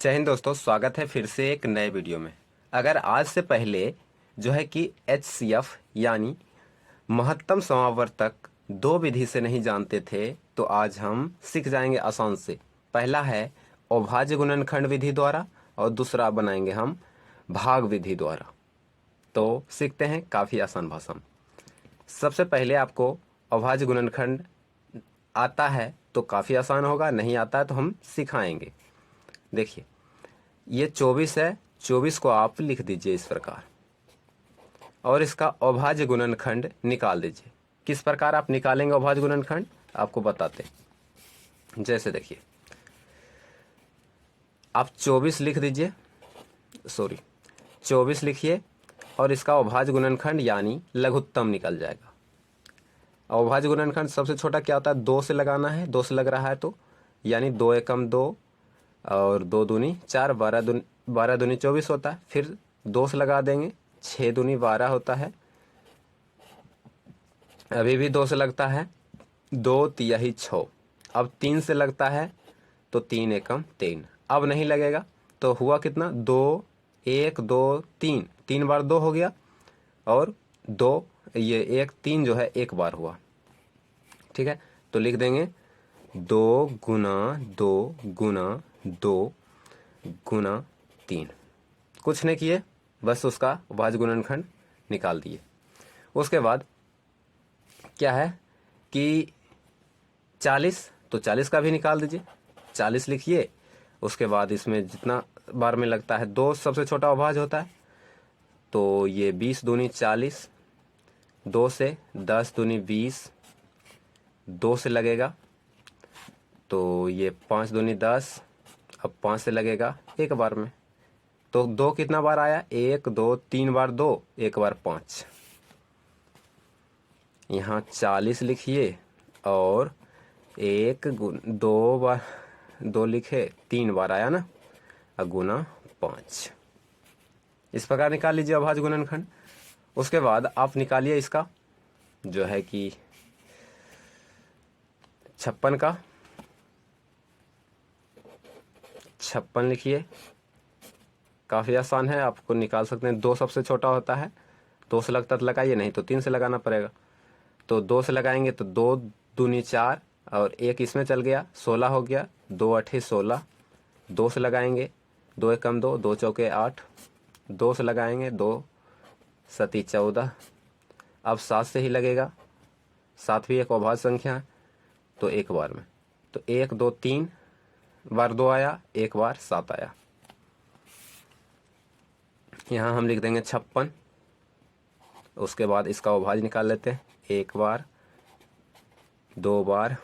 जय हिंद दोस्तों, स्वागत है फिर से एक नए वीडियो में। अगर आज से पहले जो है कि HCF यानी महत्तम समावर्तक दो विधि से नहीं जानते थे, तो आज हम सीख जाएंगे आसान से। पहला है अभाज्य गुणनखंड विधि द्वारा और दूसरा बनाएंगे हम भाग विधि द्वारा। तो सीखते हैं काफ़ी आसान भाषा में। सबसे पहले आपको अभाज्य गुणनखंड आता है तो काफ़ी आसान होगा, नहीं आता है तो हम सिखाएंगे। देखिए, ये 24 है, 24 को आप लिख दीजिए इस प्रकार और इसका अभाज्य गुणनखंड निकाल दीजिए। किस प्रकार आप निकालेंगे अभाज्य गुणनखंड आपको बताते हैं। जैसे देखिए, आप 24 लिख दीजिए, 24 लिखिए और इसका अभाज्य गुणनखंड यानी लघुत्तम निकल जाएगा। अभाज्य गुणनखंड सबसे छोटा क्या होता है, 2 से लगाना है, 2 से लग रहा है तो यानी 2 एकम 2 और 2 दूनी 4, 12 दूनी 24 होता है। फिर 2 से लगा देंगे, 6 दूनी 12 होता है। अभी भी 2 से लगता है, 2 तिहाई 6। अब 3 से लगता है तो 3 एकम 3। अब नहीं लगेगा तो हुआ कितना, 2 1 2 3, 3 बार 2 हो गया और 2 ये 1 3 जो है एक बार हुआ। ठीक है, तो लिख देंगे 2 गुना 2 गुना 2 गुना 3। कुछ नहीं किए, बस उसका अभाज्य गुणनखंड निकाल दिए। उसके बाद क्या है कि 40, तो 40 का भी निकाल दीजिए, 40 लिखिए। उसके बाद इसमें जितना बार में लगता है, 2 सबसे छोटा अभाज्य होता है, तो ये 20 दूनी 40, 2 से 10 दूनी 20, 2 से लगेगा तो ये 5 दूनी 10, अब 5 से लगेगा एक बार में, तो 2 कितना बार आया, 1 2 3 बार 2, एक बार 5। यहाँ 40 लिखिए और 1 2 बार 2 लिखे, 3 बार आया ना, गुना 5। इस प्रकार निकाल लीजिए अभाज्य गुणनखंड। उसके बाद आप निकालिए इसका जो है कि 56 का, 56 लिखिए। काफ़ी आसान है, आपको निकाल सकते हैं। 2 सबसे छोटा होता है, 2 से लगता तो लगाइए, नहीं तो 3 से लगाना पड़ेगा। तो 2 से लगाएंगे तो 2 दूनी 4 और 1 इसमें चल गया, 16 हो गया, 2 8 16। 2 से लगाएंगे, 2 एकम 2, 2 चौके 8, 2 से लगाएंगे, 2 सती 14। अब 7 से ही लगेगा, 7 भी एक अभाज्य संख्या है तो एक बार में, तो 1 2 3 बार 2 आया, एक बार 7 आया। यहाँ हम लिख देंगे 56। उसके बाद इसका अभाज्य निकाल लेते हैं, 1 बार 2 बार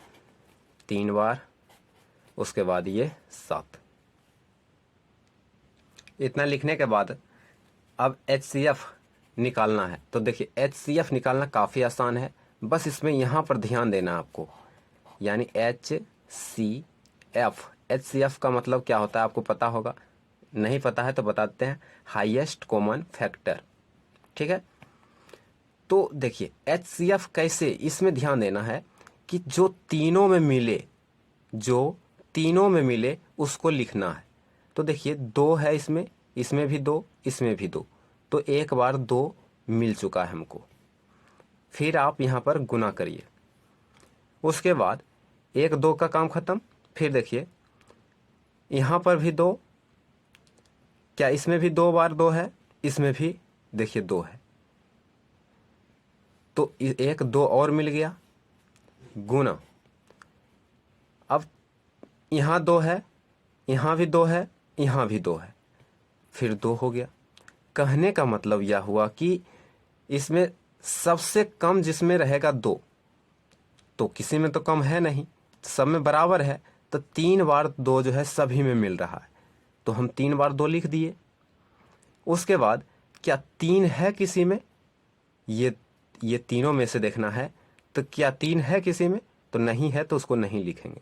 3 बार, उसके बाद ये 7। इतना लिखने के बाद अब HCF निकालना है। तो देखिए, HCF निकालना काफ़ी आसान है, बस इसमें यहाँ पर ध्यान देना आपको, यानी HCF। HCF का मतलब क्या होता है आपको पता होगा, नहीं पता है तो बताते हैं, हाईएस्ट कॉमन फैक्टर। ठीक है, तो देखिए HCF कैसे, इसमें ध्यान देना है कि जो तीनों में मिले, जो तीनों में मिले उसको लिखना है। तो देखिए 2 है इसमें, इसमें भी 2, इसमें भी 2, तो एक बार 2 मिल चुका है हमको। फिर आप यहाँ पर गुना करिए, उसके बाद 1 2 का काम खत्म। फिर देखिए यहाँ पर भी 2, क्या इसमें भी 2 बार 2 है, इसमें भी देखिए 2 है, तो 1 2 और मिल गया, गुना। अब यहाँ 2 है, यहाँ भी 2 है, यहाँ भी 2 है, फिर 2 हो गया। कहने का मतलब यह हुआ कि इसमें सबसे कम जिसमें रहेगा 2, तो किसी में तो कम है नहीं, सब में बराबर है, तो 3 बार 2 जो है सभी में मिल रहा है, तो हम 3 बार 2 लिख दिए। उसके बाद क्या 3 है किसी में, ये तीनों में से देखना है, तो क्या 3 है किसी में, तो नहीं है तो उसको नहीं लिखेंगे।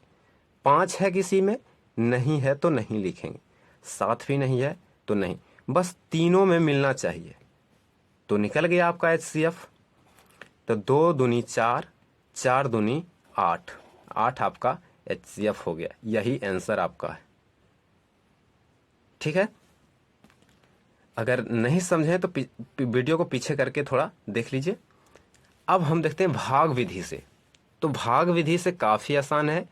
5 है किसी में, नहीं है तो नहीं लिखेंगे। 7 भी नहीं है तो नहीं, बस तीनों में मिलना चाहिए। तो निकल गया आपका HCF। तो 2 दूनी 4, 4 दूनी 8, 8 आपका HCF हो गया। यही आंसर आपका है। ठीक है, अगर नहीं समझे तो वीडियो को पीछे करके थोड़ा देख लीजिए। अब हम देखते हैं भाग विधि से। तो भाग विधि से काफ़ी आसान है।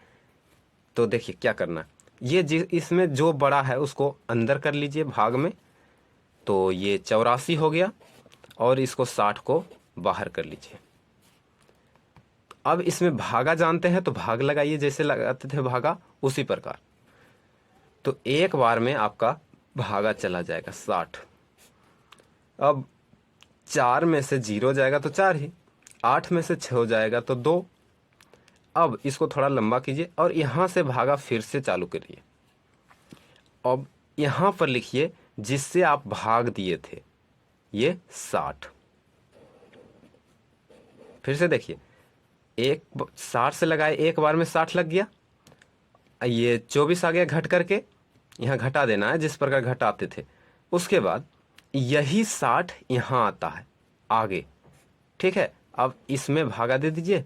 तो देखिए क्या करना है, ये इसमें जो बड़ा है उसको अंदर कर लीजिए भाग में। तो ये 84 हो गया और इसको 60 को बाहर कर लीजिए। अब इसमें भागा जानते हैं तो भाग लगाइए, जैसे लगाते थे भागा उसी प्रकार। तो एक बार में आपका भागा चला जाएगा 60। अब 4 में से 0 जाएगा तो 4 ही, 8 में से 6 जाएगा तो 2। अब इसको थोड़ा लंबा कीजिए और यहां से भागा फिर से चालू करिए। अब यहां पर लिखिए जिससे आप भाग दिए थे, ये 60। फिर से देखिए, 60 से लगाए, एक बार में 60 लग गया। ये 24 आ गया घट करके, यहाँ घटा देना है जिस प्रकार घटाते थे। उसके बाद यही 60 यहाँ आता है आगे, ठीक है। अब इसमें भागा दे दीजिए।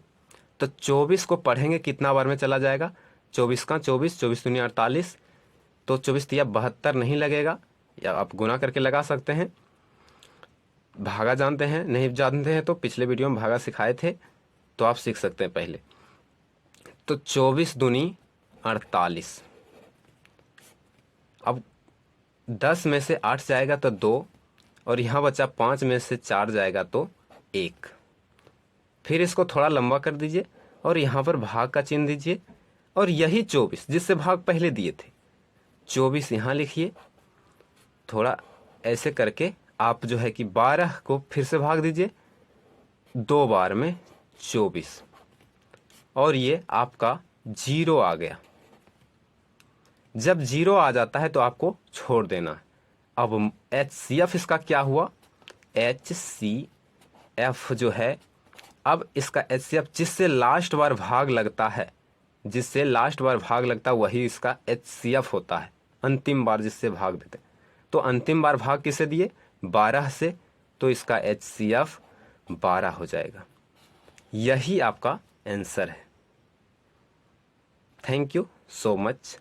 तो 24 को पढ़ेंगे कितना बार में चला जाएगा, 24 का 24, 24 दूनी 48, तो 24 तिया 72 नहीं लगेगा, या आप गुना करके लगा सकते हैं। भागा जानते हैं, नहीं जानते हैं तो पिछले वीडियो में भागा सिखाए थे, तो आप सीख सकते हैं पहले। तो 24 दूनी 48। अब 10 में से 8 जाएगा तो 2, और यहाँ बचा 5 में से 4 जाएगा तो 1। फिर इसको थोड़ा लंबा कर दीजिए और यहाँ पर भाग का चिन्ह दीजिए, और यही 24 जिससे भाग पहले दिए थे, 24 यहाँ लिखिए। थोड़ा ऐसे करके आप जो है कि 12 को फिर से भाग दीजिए 2 बार में 24, और ये आपका 0 आ गया। जब 0 आ जाता है तो आपको छोड़ देना है। अब HCF इसका क्या हुआ, HCF जो है, अब इसका HCF जिससे लास्ट बार भाग लगता है, जिससे लास्ट बार भाग लगता है वही इसका HCF होता है, अंतिम बार जिससे भाग देते। तो अंतिम बार भाग किसे दिए, 12 से, तो इसका HCF 12 हो जाएगा। यही आपका आंसर है। Thank you so much.